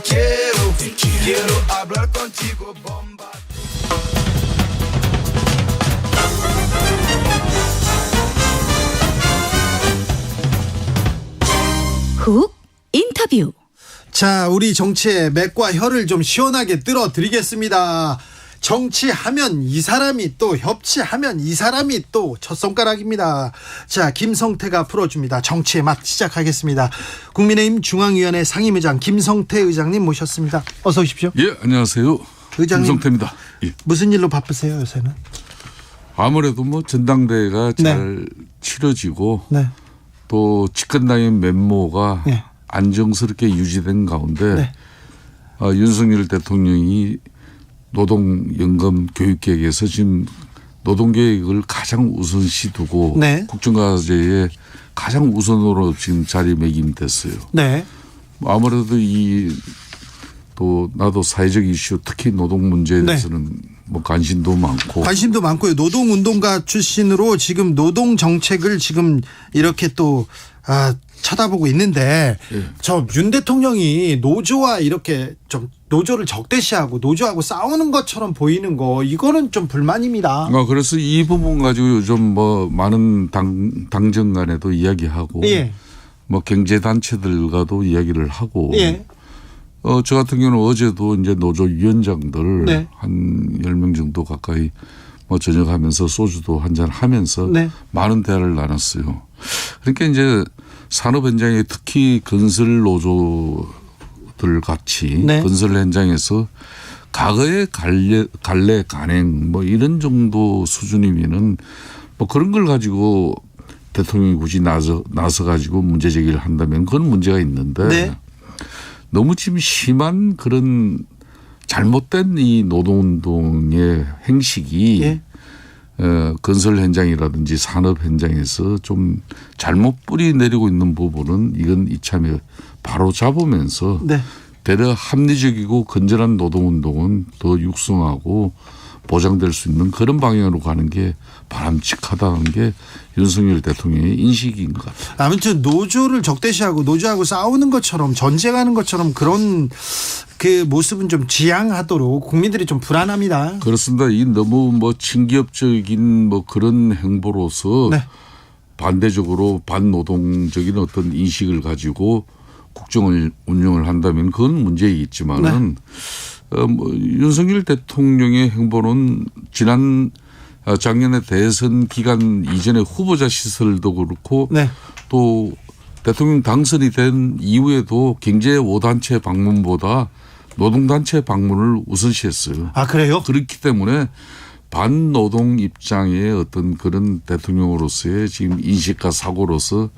quiero hablar contigo, bomba. 훅 인터뷰. 자, 우리 정치의 맥과 혀를 좀 시원하게 뚫어드리겠습니다. 정치하면 이 사람이 또, 협치하면 이 사람이 또 첫 손가락입니다. 자, 김성태가 풀어줍니다. 정치의 맛 시작하겠습니다. 국민의힘 중앙위원회 상임의장 김성태 의장님 모셨습니다. 어서 오십시오. 예, 안녕하세요. 의장님, 김성태입니다. 예. 무슨 일로 바쁘세요 요새는? 아무래도 뭐 전당대회가 잘 치러지고 네. 또 집권당의 면모가 네. 안정스럽게 유지된 가운데 네. 윤석열 대통령이 노동연금 교육계획에서 지금 노동계획을 가장 우선시 두고 네. 국정과제에 가장 우선으로 지금 자리매김됐어요. 네. 아무래도 또 나도 사회적 이슈 특히 노동 문제에 네. 대해서는 뭐 관심도 많고 관심도 많고요. 노동운동가 출신으로 지금 노동 정책을 지금 이렇게 또 쳐다보고 있는데 예. 저 윤 대통령이 노조와 이렇게 좀 노조를 적대시하고 노조하고 싸우는 것처럼 보이는 거, 이거는 좀 불만입니다. 그래서 이 부분 가지고 요즘 뭐 많은 당정 간에도 이야기하고 예. 뭐 경제단체들과도 이야기를 하고 예. 저 같은 경우는 어제도 이제 노조위원장들 네. 한 10명 정도 가까이 뭐 저녁하면서 소주도 한잔 하면서 네. 많은 대화를 나눴어요. 그러니까 이제 산업 현장에 특히 건설 노조들 같이 네. 건설 현장에서 과거의 갈래 간행 뭐 이런 정도 수준이면은 뭐 그런 걸 가지고 대통령이 굳이 나서 가지고 문제 제기를 한다면 그건 문제가 있는데 네. 너무 지금 심한 그런 잘못된 이 노동운동의 행식이 예. 건설 현장이라든지 산업 현장에서 좀 잘못 뿌리 내리고 있는 부분은 이건 이참에 바로 잡으면서 네. 되려 합리적이고 건전한 노동운동은 더 육성하고 보장될 수 있는 그런 방향으로 가는 게 바람직하다는 게 윤석열 대통령의 인식인 것 같아요. 아무튼 노조를 적대시하고 노조하고 싸우는 것처럼 전쟁하는 것처럼 그런 그 모습은 좀 지양하도록 국민들이 좀 불안합니다. 그렇습니다. 이 너무 뭐 친기업적인 뭐 그런 행보로서 네. 반대적으로 반노동적인 어떤 인식을 가지고 국정을 운영을 한다면 그건 문제이겠지만은 뭐 윤석열 대통령의 행보는 지난 작년에 대선 기간 이전에 후보자 시설도 그렇고 네. 또 대통령 당선이 된 이후에도 경제 5단체 방문보다 노동단체 방문을 우선시했어요. 아, 그래요? 그렇기 때문에 반노동 입장의 어떤 그런 대통령으로서의 지금 인식과 사고로서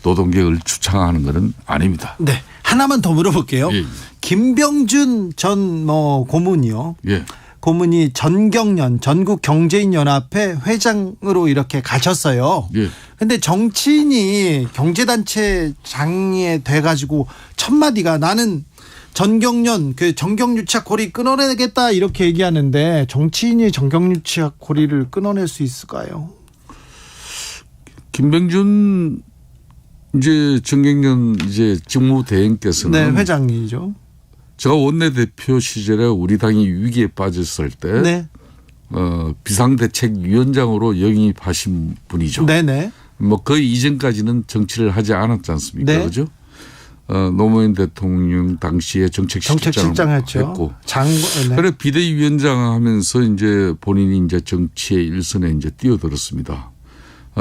노동계획을 주창하는 것은 아닙니다. 네. 하나만 더 물어볼게요. 예. 김병준 전 고문이요. 예. 고문이 전경련 전국경제인연합회 회장으로 이렇게 가셨어요. 예. 근데 정치인이 경제단체장에 돼가지고 첫 마디가 나는 전경련 그 정경유착 고리 끊어내겠다 이렇게 얘기하는데 정치인이 정경유착 고리를 끊어낼 수 있을까요? 김병준 이제 정경련 이제 직무대행께서는 네, 회장이죠. 제가 원내대표 시절에 우리 당이 위기에 빠졌을 때 네, 비상대책위원장으로 영입하신 분이죠. 네네. 뭐 그 이전까지는 정치를 하지 않았지 않습니까? 네. 그죠? 노무현 대통령 당시에 정책실장을 했죠. 했고, 네. 그래 비대위원장 하면서 이제 본인이 이제 정치의 일선에 이제 뛰어들었습니다.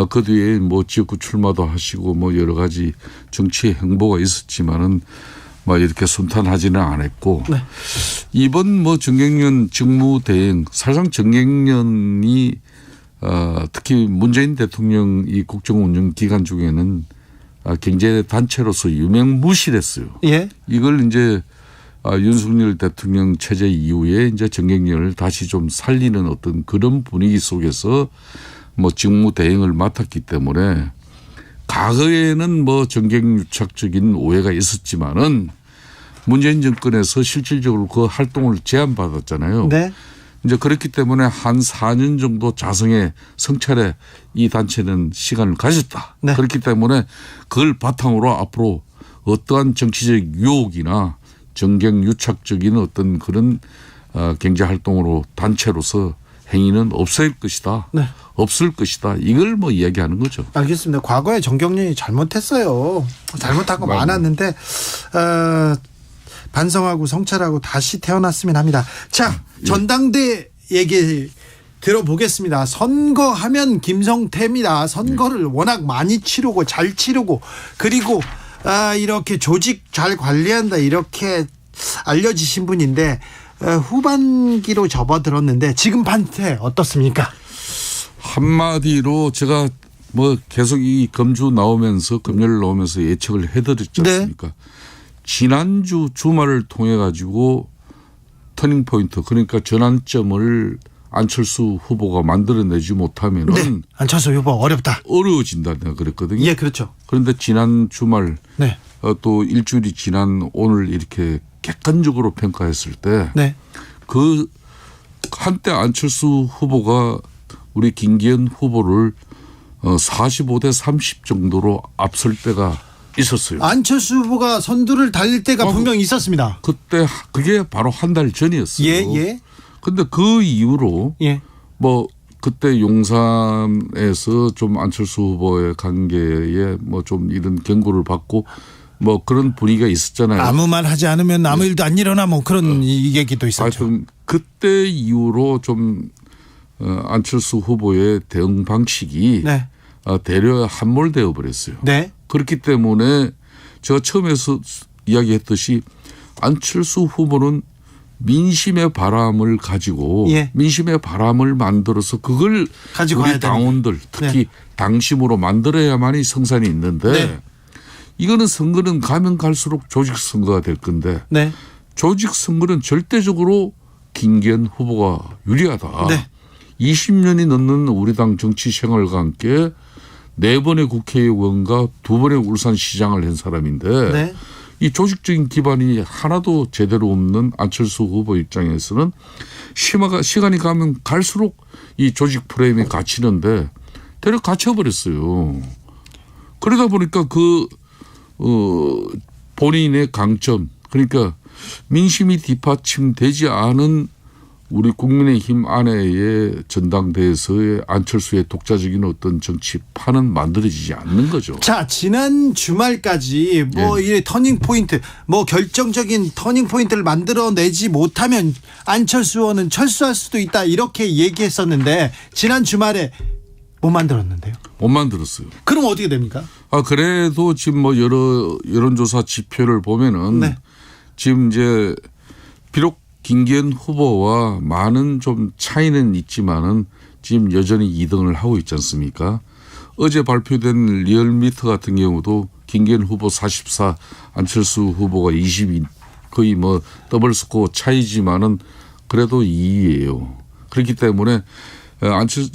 그 뒤에 뭐 지역구 출마도 하시고 뭐 여러 가지 정치의 행보가 있었지만은 뭐 이렇게 순탄하지는 않았고, 네. 이번 뭐 정경련 직무대행 사실상 정경련이 특히 문재인 대통령 이 국정운영 기간 중에는 경제단체로서 유명무실했어요. 예. 이걸 이제 윤석열 대통령 체제 이후에 이제 정경련을 다시 좀 살리는 어떤 그런 분위기 속에서 뭐 직무 대행을 맡았기 때문에 과거에는 뭐 정경유착적인 오해가 있었지만은 문재인 정권에서 실질적으로 그 활동을 제안받았잖아요. 네. 이제 그렇기 때문에 한 4년 정도 자성의 성찰에 이 단체는 시간을 가졌다. 네. 그렇기 때문에 그걸 바탕으로 앞으로 어떠한 정치적 유혹이나 정경 유착적인 어떤 그런 경제 활동으로 단체로서 행위는 없을 것이다. 네. 없을 것이다. 이걸 뭐 이야기하는 거죠. 알겠습니다. 과거에 정경련이 잘못했어요. 잘못한 거 많았는데 반성하고 성찰하고 다시 태어났으면 합니다. 자, 전당대 얘기 들어보겠습니다. 선거하면 김성태입니다. 선거를 워낙 많이 치르고 잘 치르고 그리고 이렇게 조직 잘 관리한다 이렇게 알려지신 분인데 후반기로 접어들었는데 지금 판태 어떻습니까? 한마디로 제가 뭐 계속 이 금주 나오면서 금요일 나오면서 예측을 해드렸지 않습니까? 네. 지난주 주말을 통해 가지고 터닝 포인트 그러니까 전환점을 안철수 후보가 만들어내지 못하면은 네. 안철수 후보 어려워진다 내가 그랬거든요. 예, 그렇죠. 그런데 지난 주말 네. 또 일주일이 지난 오늘 이렇게 객관적으로 평가했을 때 네. 그 한때 안철수 후보가 우리 김기현 후보를 45대 30 정도로 앞설 때가 있었어요. 안철수 후보가 선두를 달릴 때가 분명히 있었습니다. 그때 그게 바로 한 달 전이었어요. 예. 근데 그 이후로 예. 뭐 그때 용산에서 좀 안철수 후보의 관계에 뭐 좀 이런 경고를 받고 뭐 그런 분위기가 있었잖아요. 아무 말 하지 않으면 아무 일도 안 일어나 뭐 그런 얘기도 있었죠. 하여튼 그때 이후로 좀 안철수 후보의 대응 방식이 네. 대려 함몰되어 버렸어요. 네. 그렇기 때문에 제가 처음에서 이야기했듯이 안철수 후보는 민심의 바람을 가지고 예. 민심의 바람을 만들어서 그걸 가지고 우리 당원들 특히 네. 당심으로 만들어야만이 성산이 있는데 네. 이거는 선거는 가면 갈수록 조직 선거가 될 건데 네. 조직 선거는 절대적으로 김기현 후보가 유리하다. 네. 20년이 넘는 우리 당 정치 생활과 함께 4번의 국회의원과 2번의 울산시장을 한 사람인데 네. 이 조직적인 기반이 하나도 제대로 없는 안철수 후보 입장에서는 시간이 가면 갈수록 이 조직 프레임이 갇히는데 대략 갇혀버렸어요. 그러다 보니까 본인의 강점 그러니까 민심이 뒷받침되지 않은 우리 국민의힘 안에의 전당대회에서의 안철수의 독자적인 어떤 정치판은 만들어지지 않는 거죠. 자, 지난 주말까지 뭐 이 터닝 포인트, 뭐 결정적인 터닝 포인트를 만들어내지 못하면 안철수 의원은 철수할 수도 있다 이렇게 얘기했었는데 지난 주말에 못 만들었는데요. 못 만들었어요. 그럼 어떻게 됩니까? 그래도 지금 뭐 여러 여론조사 지표를 보면은 네. 지금 이제 비록 김기현 후보와 많은 좀 차이는 있지만은 지금 여전히 2등을 하고 있지 않습니까? 어제 발표된 리얼미터 같은 경우도 김기현 후보 44, 안철수 후보가 22 거의 뭐 더블 스코어 차이지만은 그래도 2위예요. 그렇기 때문에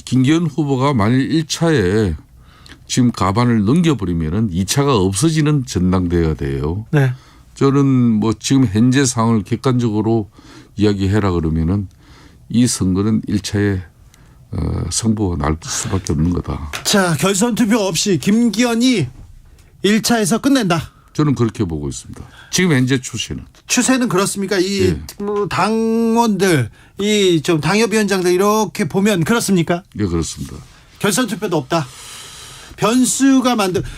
김기현 후보가 만일 1차에 지금 가반을 넘겨버리면은 2차가 없어지는 전당대회가 돼요. 네. 저는 뭐 지금 현재 상황을 객관적으로 이야기해라 그러면은 이 선거는 1차에 승부가 날 수밖에 없는 거다. 자, 결선 투표 없이 김기현이 1차에서 끝낸다. 저는 그렇게 보고 있습니다. 지금 현재 추세는 그렇습니까? 이 당원들, 이 좀 당협위원장들 이렇게 보면 그렇습니까? 네, 그렇습니다. 결선 투표도 없다. 변수가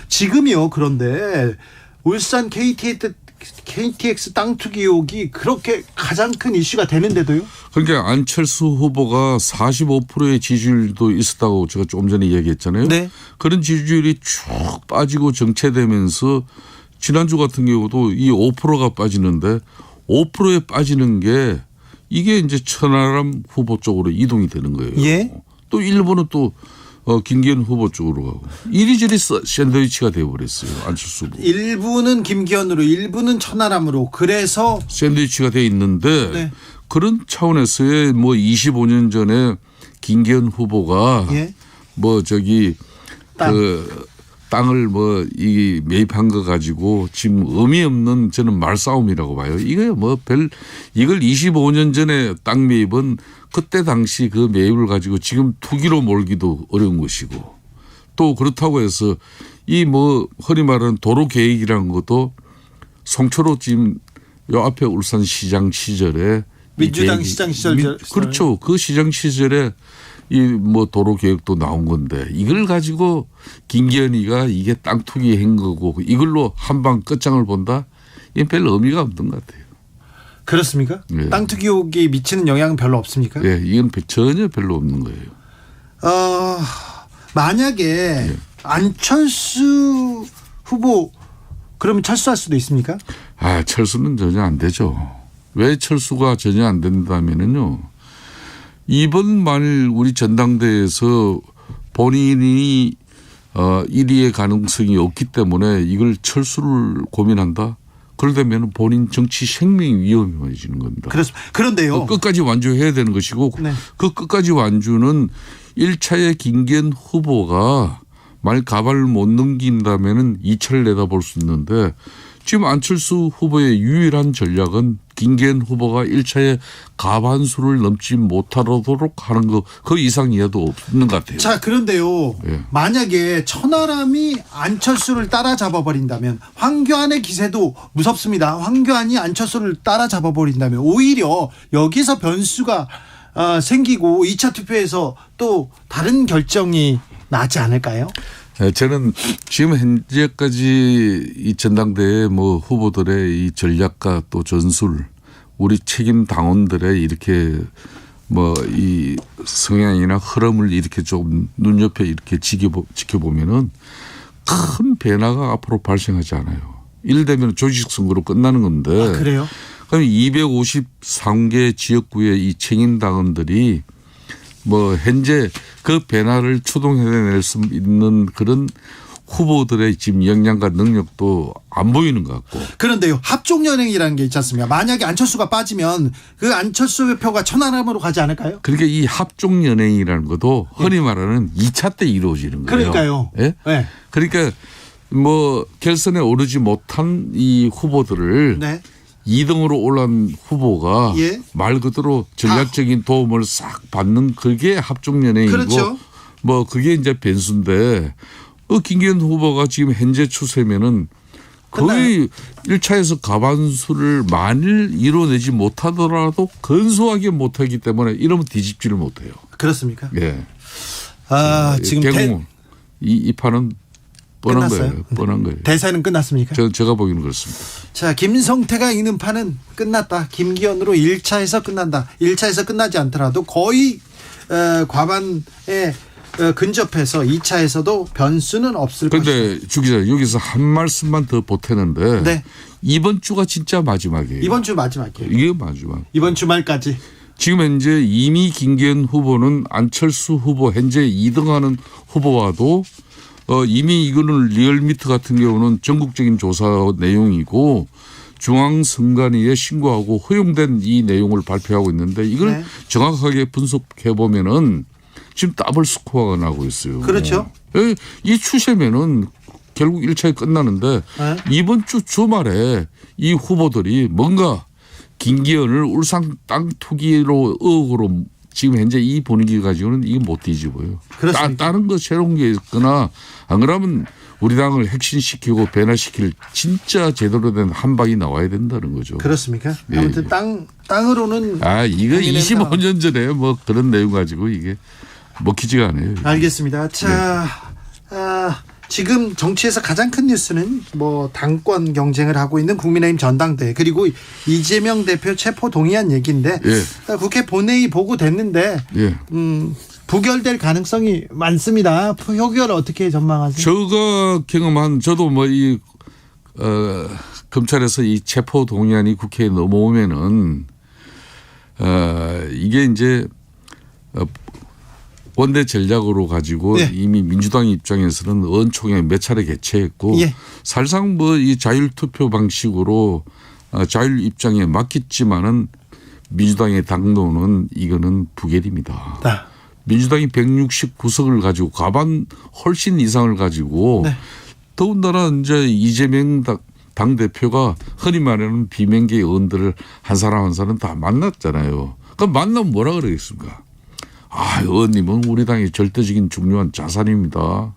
지금이요. 그런데 울산 KTX 땅 투기 의혹이 그렇게 가장 큰 이슈가 되는데도요? 그러니까 안철수 후보가 45%의 지지율도 있었다고 제가 조금 전에 얘기했잖아요. 네. 그런 지지율이 쭉 빠지고 정체되면서 지난주 같은 경우도 이 5%가 빠지는데 5%에 빠지는 게 이게 이제 천하람 후보 쪽으로 이동이 되는 거예요. 예. 또 일부는 또 김기현 후보 쪽으로 가고 이리저리 샌드위치가 되어버렸어요. 안철수 후보. 일부는 김기현으로 일부는 천하람으로 그래서 샌드위치가 돼 있는데 네. 그런 차원에서의 뭐 25년 전에 김기현 후보가 뭐 저기 땅을 뭐 이 매입한 거 가지고 지금 의미 없는 저는 말싸움이라고 봐요. 이게 뭐 이걸 25년 전에 땅 매입은 그때 당시 그 매입을 가지고 지금 투기로 몰기도 어려운 것이고 또 그렇다고 해서 이 뭐 흔히 말하는 도로 계획이라는 것도 송초로 지금 요 앞에 울산시장 시절에 민주당 시장 시절 그렇죠. 그 시장 시절에 이 뭐 도로 계획도 나온 건데 이걸 가지고 김기현이가 이게 땅 투기한 거고 이걸로 한방 끝장을 본다? 이게 별 의미가 없는 것 같아요. 그렇습니까? 예. 땅 투기 의혹이 미치는 영향은 별로 없습니까? 예, 이건 전혀 별로 없는 거예요. 만약에 예. 안철수 후보 그러면 철수할 수도 있습니까? 아, 철수는 전혀 안 되죠. 왜 철수가 전혀 안 된다면은요. 이번 만일 우리 전당대회에서 본인이 1위의 가능성이 없기 때문에 이걸 철수를 고민한다. 그러다면 본인 정치 생명이 위험해지는 겁니다. 그런데요. 끝까지 완주해야 되는 것이고 네. 그 끝까지 완주는 1차의 김기현 후보가 만약 가발을 못 넘긴다면 2차를 내다볼 수 있는데 지금 안철수 후보의 유일한 전략은 김기현 후보가 1차에 가반수를 넘지 못하도록 하는 거 그 이상 이하도 없는 것 같아요. 자, 그런데요. 예. 만약에 천하람이 안철수를 따라잡아 버린다면 황교안의 기세도 무섭습니다. 황교안이 안철수를 따라잡아 버린다면 오히려 여기서 변수가 생기고 2차 투표에서 또 다른 결정이 나지 않을까요? 저는 지금 현재까지 이 전당대회 뭐 후보들의 이 전략과 또 전술 우리 책임 당원들의 이렇게 뭐 이 성향이나 흐름을 이렇게 좀 눈옆에 이렇게 지켜보면은 큰 변화가 앞으로 발생하지 않아요. 이를 되면 조직 선거로 끝나는 건데. 아, 그래요? 그럼 253개 지역구의 이 책임 당원들이 뭐 현재 그 변화를 추동해낼 수 있는 그런 후보들의 지금 역량과 능력도 안 보이는 것 같고. 그런데요. 합종연행이라는 게 있지 않습니까? 만약에 안철수가 빠지면 그 안철수 표가 천하람으로 가지 않을까요? 그러니까 이 합종연행이라는 것도 흔히 말하는 2차 때 이루어지는 거예요. 그러니까요. 예? 네. 그러니까 뭐 결선에 오르지 못한 이 후보들을 네. 2등으로 올라온 후보가 예. 말 그대로 전략적인 도움을 싹 받는 그게 합종연행이고 그렇죠. 뭐 그게 이제 변수인데 김기현 후보가 지금 현재 추세면은 거의 1차에서 가반수를 만일 이뤄내지 못하더라도 근소하게 못하기 때문에 이러면 뒤집지를 못해요. 그렇습니까? 예. 지금 이 판은 뻔한 끝났어요? 거예요. 뻔한 거예요. 대사는 끝났습니까? 제가 보기에는 그렇습니다. 자, 김성태가 이기는 판은 끝났다. 김기현으로 1차에서 끝난다. 1차에서 끝나지 않더라도 거의 과반에 근접해서 2차에서도 변수는 없을 것이다. 그런데 주 기자 여기서 한 말씀만 더 보태는데 네. 이번 주가 진짜 마지막이에요. 이번 주 마지막이에요. 이게 마지막. 이번 주말까지. 지금 현재 이미 김기현 후보는 안철수 후보 현재 2등하는 후보와도 이미 이거는 리얼미터 같은 경우는 전국적인 조사 내용이고 중앙선관위에 신고하고 허용된 이 내용을 발표하고 있는데 이걸 네. 정확하게 분석해 보면은 지금 더블 스코어가 나고 있어요. 그렇죠. 이 추세면은 결국 1차에 끝나는데 네. 이번 주 주말에 이 후보들이 뭔가 김기현을 울산 땅 투기로 의혹으로 지금 현재 이 분위기 가지고는 이게 못 뒤집어요. 다른 거 새로운 게 있거나 안 그러면 우리 당을 핵심시키고 변화시킬 진짜 제대로 된 한방이 나와야 된다는 거죠. 그렇습니까? 예, 아무튼 땅으로는 이거 25년 전에 뭐 그런 내용 가지고 이게 먹히지가 않아요. 알겠습니다. 자, 지금 정치에서 가장 큰 뉴스는 뭐 당권 경쟁을 하고 있는 국민의힘 전당대회 그리고 이재명 대표 체포 동의안 얘기인데 예. 국회 본회의 보고됐는데 예. 부결될 가능성이 많습니다. 표결 어떻게 전망하세요? 제가 경험한 저도 뭐 이 검찰에서 이 체포 동의안이 국회에 넘어오면은 이게 이제 원내 전략으로 가지고 예. 이미 민주당 입장에서는 의원총회 몇 차례 개최했고 예. 사실상 뭐 이 자율투표 방식으로 자율 입장에 맡겼지만은 민주당의 당론은 이거는 부결입니다. 네. 민주당이 169석을 가지고 과반 훨씬 이상을 가지고 네. 더군다나 이제 이재명 당대표가 흔히 말하는 비명계 의원들을 한 사람 한 사람 다 만났잖아요. 그럼 만나면 뭐라 그러겠습니까? 의원님은 우리 당의 절대적인 중요한 자산입니다.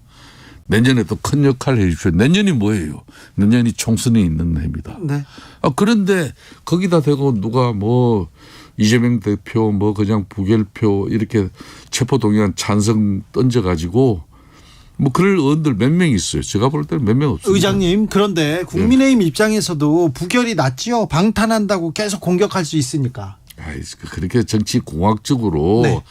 내년에 또 큰 역할을 해 주십시오. 내년이 뭐예요? 내년이 총선이 있는 해입니다. 네. 그런데 거기다 대고 누가 뭐 이재명 대표 뭐 그냥 부결표 이렇게 체포동의안 찬성 던져가지고 뭐 그럴 의원들 몇 명 있어요. 제가 볼 때는 몇 명 없어요. 의장님, 그런데 국민의힘 입장에서도 부결이 낫지요. 방탄한다고 계속 공격할 수 있으니까. 그렇게 정치 공학적으로 네.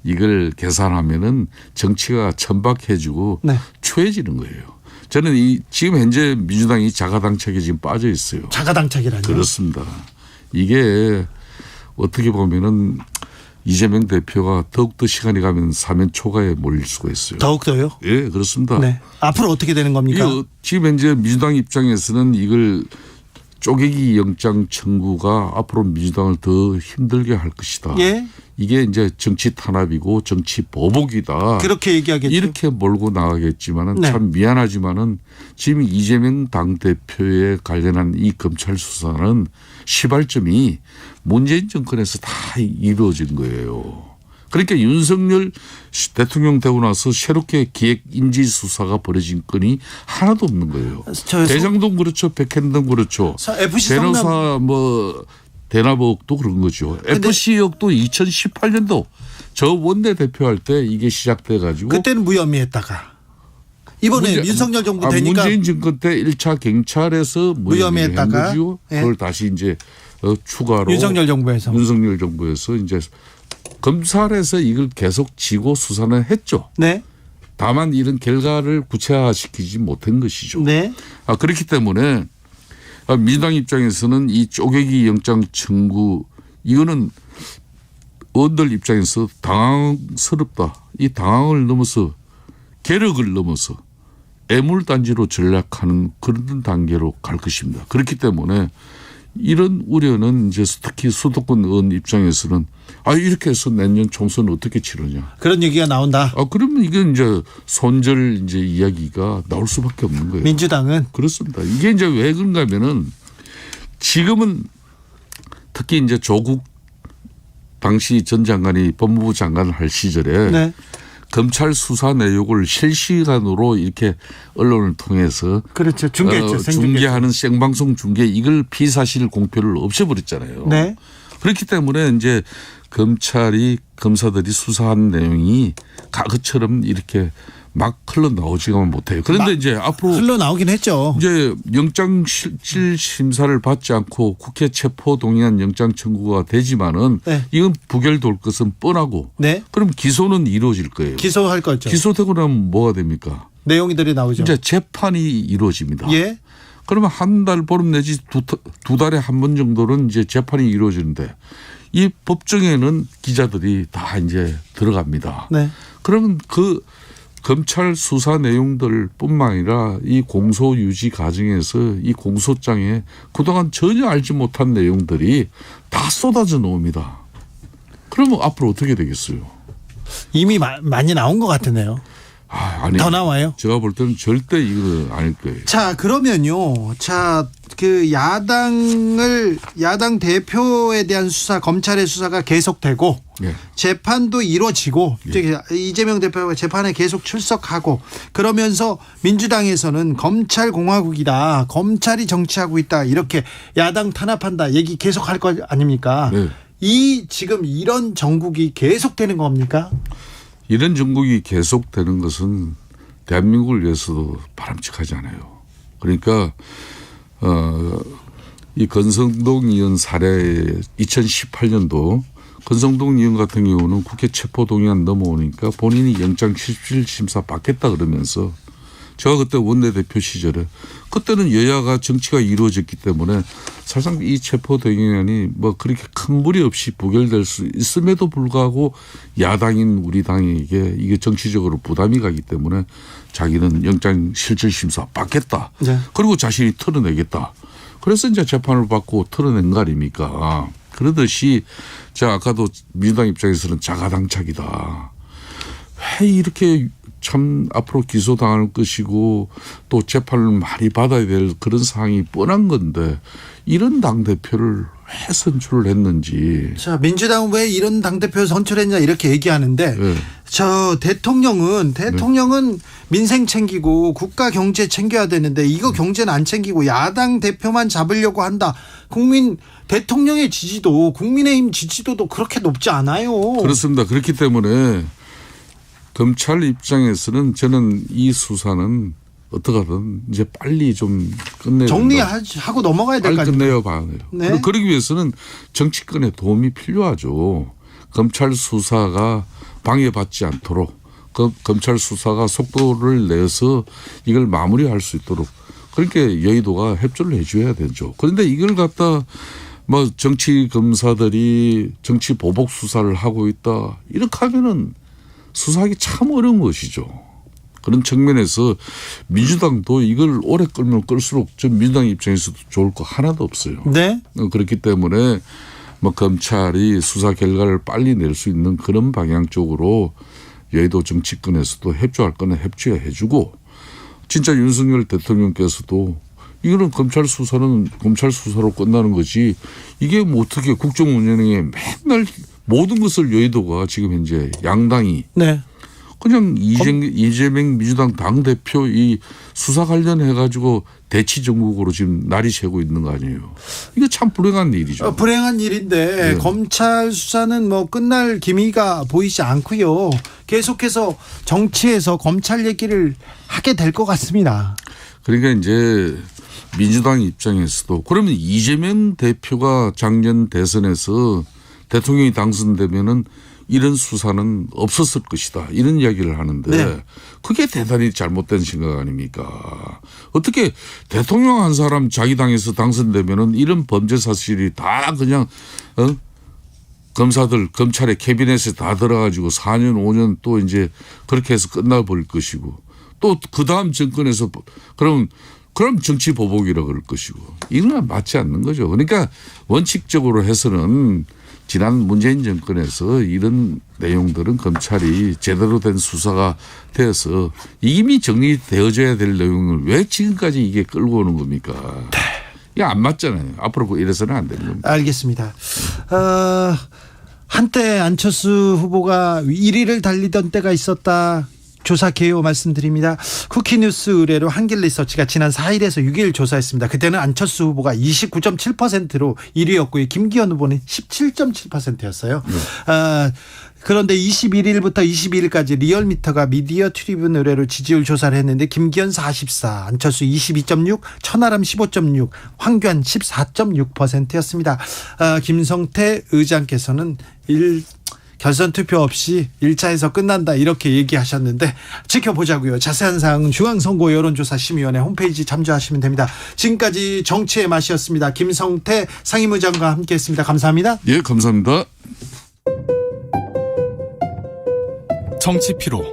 이걸 계산하면은 정치가 천박해지고 네. 추해지는 거예요. 저는 지금 현재 민주당이 자가당착에 지금 빠져 있어요. 자가당착이라뇨? 그렇습니다. 이게 어떻게 보면은 이재명 대표가 더욱더 시간이 가면 사면 초과에 몰릴 수가 있어요. 더욱더요? 예, 그렇습니다. 네. 앞으로 어떻게 되는 겁니까? 지금 현재 민주당 입장에서는 이걸 쪼개기 영장 청구가 앞으로 민주당을 더 힘들게 할 것이다. 예. 이게 이제 정치 탄압이고 정치 보복이다. 그렇게 얘기하겠죠. 이렇게 몰고 나가겠지만은 네. 참 미안하지만은 지금 이재명 당대표에 관련한 이 검찰 수사는 시발점이 문재인 정권에서 다 이루어진 거예요. 그러니까 윤석열 대통령 되고 나서 새롭게 기획 인지 수사가 벌어진 건이 하나도 없는 거예요. 대장동 그렇죠. 백현동 그렇죠. FC 변호사 뭐 대납의혹도 그런 거죠. FC 의혹도 2018년도 저 원내대표 할 때 이게 시작돼 가지고 그때는 무혐의했다가 이번에 윤석열 정부 되니까 문재인 정권 때 1차 경찰에서 무혐의했다가 그걸 다시 이제 추가로 윤석열 정부에서 이제 검찰에서 이걸 계속 지고 수사는 했죠. 네. 다만 이런 결과를 구체화시키지 못한 것이죠. 네. 그렇기 때문에 민주당 입장에서는 이 쪼개기 영장 청구 이거는 의원들 입장에서 당황스럽다. 이 당황을 넘어서 계력을 넘어서 애물단지로 전략하는 그런 단계로 갈 것입니다. 그렇기 때문에 이런 우려는 이제 특히 수도권 의원 입장에서는 이렇게 해서 내년 총선 어떻게 치르냐. 그런 얘기가 나온다. 그러면 이게 이제 손절 이제 이야기가 나올 수밖에 없는 거예요. 민주당은 그렇습니다. 이게 이제 왜 그런가 하면은 지금은 특히 이제 조국 당시 전 장관이 법무부 장관을 할 시절에 네. 검찰 수사 내용을 실시간으로 이렇게 언론을 통해서 그렇죠. 중계했죠. 중계하는 생방송 중계 이걸 피사실 공표를 없애버렸잖아요. 네. 그렇기 때문에 이제 검사들이 수사한 내용이 과거처럼 이렇게 막 흘러나오지가 못해요. 그런데 이제 앞으로 흘러나오긴 했죠. 이제 영장 실질 심사를 받지 않고 국회 체포 동의안 영장 청구가 되지만은 네. 이건 부결될 것은 뻔하고 네. 그럼 기소는 이루어질 거예요. 기소할 거죠. 기소되고 나면 뭐가 됩니까? 내용들이 나오죠. 이제 재판이 이루어집니다. 예. 그러면 한 달 보름 내지 두 달에 한 번 정도는 이제 재판이 이루어지는데 이 법정에는 기자들이 다 이제 들어갑니다. 네. 그러면 그 검찰 수사 내용들뿐만 아니라 이 공소 유지 과정에서 이 공소장에 그동안 전혀 알지 못한 내용들이 다 쏟아져 나옵니다. 그러면 앞으로 어떻게 되겠어요? 이미 많이 나온 것 같은데요. 아니, 더 나와요? 제가 볼 때는 절대 이거 아닐 거예요. 자, 그러면요. 그 야당 대표에 대한 수사, 검찰의 수사가 계속되고 예. 재판도 이루어지고 이재명 대표가 재판에 계속 출석하고 그러면서 민주당에서는 검찰 공화국이다. 검찰이 정치하고 있다. 이렇게 야당 탄압한다. 얘기 계속할 거 아닙니까? 네. 지금 이런 정국이 계속되는 겁니까? 이런 정국이 계속되는 것은 대한민국을 위해서도 바람직하지 않아요. 그러니까 이 건성동 의원 사례 2018년도 건성동 의원 같은 경우는 국회 체포동의안 넘어오니까 본인이 영장 실질심사 받겠다 그러면서 제가 그때 원내대표 시절에 그때는 여야가 정치가 이루어졌기 때문에 사실상 이 체포동의안이 뭐 그렇게 큰 무리 없이 부결될 수 있음에도 불구하고 야당인 우리 당에게 이게 정치적으로 부담이 가기 때문에 자기는 영장 실질심사 받겠다. 네. 그리고 자신이 털어내겠다. 그래서 이제 재판을 받고 털어낸 거 아닙니까? 그러듯이 제가 아까도 민주당 입장에서는 자가당착이다. 왜 이렇게 참 앞으로 기소당할 것이고 또 재판을 많이 받아야 될 그런 상황이 뻔한 건데 이런 당대표를 왜 선출을 했는지. 자, 민주당은 왜 이런 당대표 선출했냐 이렇게 얘기하는데 네. 대통령은 네. 민생 챙기고 국가 경제 챙겨야 되는데 이거 경제는 안 챙기고 야당 대표만 잡으려고 한다. 대통령의 지지도 국민의힘 지지도도 그렇게 높지 않아요. 그렇습니다. 그렇기 때문에 검찰 입장에서는 저는 이 수사는 어떻게든 이제 빨리 좀 끝내야 정리하고 넘어가야 될 거 빨리 아닙니까? 끝내야 봐요. 네. 그러기 위해서는 정치권의 도움이 필요하죠. 검찰 수사가 방해받지 않도록 검찰 수사가 속도를 내서 이걸 마무리할 수 있도록 그렇게 여의도가 협조를 해줘야 되죠. 그런데 이걸 갖다 뭐 정치 검사들이 정치 보복 수사를 하고 있다 이렇게 하면은 수사하기 참 어려운 것이죠. 그런 측면에서 민주당도 이걸 오래 끌면 끌수록 전 민주당 입장에서도 좋을 거 하나도 없어요. 네. 그렇기 때문에 뭐 검찰이 수사 결과를 빨리 낼 수 있는 그런 방향 쪽으로 여의도 정치권에서도 협조할 거는 협조해 주고 진짜 윤석열 대통령께서도 이거는 검찰 수사는 검찰 수사로 끝나는 거지 이게 뭐 어떻게 국정운영에 맨날 모든 것을 여의도가 지금 현재 양당이 네. 그냥 이재명 민주당 당대표 이 수사 관련해 가지고 대치 정국으로 지금 날이 새고 있는 거 아니에요. 이거 참 불행한 일이죠. 불행한 일인데 네. 검찰 수사는 뭐 끝날 기미가 보이지 않고요. 계속해서 정치에서 검찰 얘기를 하게 될 것 같습니다. 그러니까 이제 민주당 입장에서도 그러면 이재명 대표가 작년 대선에서 대통령이 당선되면은 이런 수사는 없었을 것이다. 이런 이야기를 하는데 네. 그게 대단히 잘못된 생각 아닙니까? 어떻게 대통령 한 사람 자기 당에서 당선되면은 이런 범죄 사실이 다 그냥 검사들 검찰의 캐비넷에 다 들어가지고 4년 5년 또 이제 그렇게 해서 끝나버릴 것이고 또 그 다음 정권에서 그럼 정치 보복이라 그럴 것이고 이런 건 맞지 않는 거죠. 그러니까 원칙적으로 해서는 지난 문재인 정권에서 이런 내용들은 검찰이 제대로 된 수사가 되어서 이미 정리되어져야 될 내용을 왜 지금까지 이게 끌고 오는 겁니까? 이게 안 맞잖아요. 앞으로 이래서는 안 되는 겁니다. 알겠습니다. 한때 안철수 후보가 1위를 달리던 때가 있었다. 조사 개요 말씀드립니다. 쿠키뉴스 의뢰로 한길리서치가 지난 4일에서 6일 조사했습니다. 그때는 안철수 후보가 29.7%로 1위였고요. 김기현 후보는 17.7%였어요. 그런데 21일부터 22일까지 리얼미터가 미디어 트리뷴 의뢰로 지지율 조사를 했는데 김기현 44, 안철수 22.6, 천하람 15.6, 황교안 14.6%였습니다. 김성태 의장께서는 결선 투표 없이 1차에서 끝난다 이렇게 얘기하셨는데 지켜보자고요. 자세한 사항은 중앙선거 여론조사심의위원회 홈페이지 참조하시면 됩니다. 지금까지 정치의 맛이었습니다. 김성태 상임의장과 함께했습니다. 감사합니다. 예, 감사합니다. 정치 피로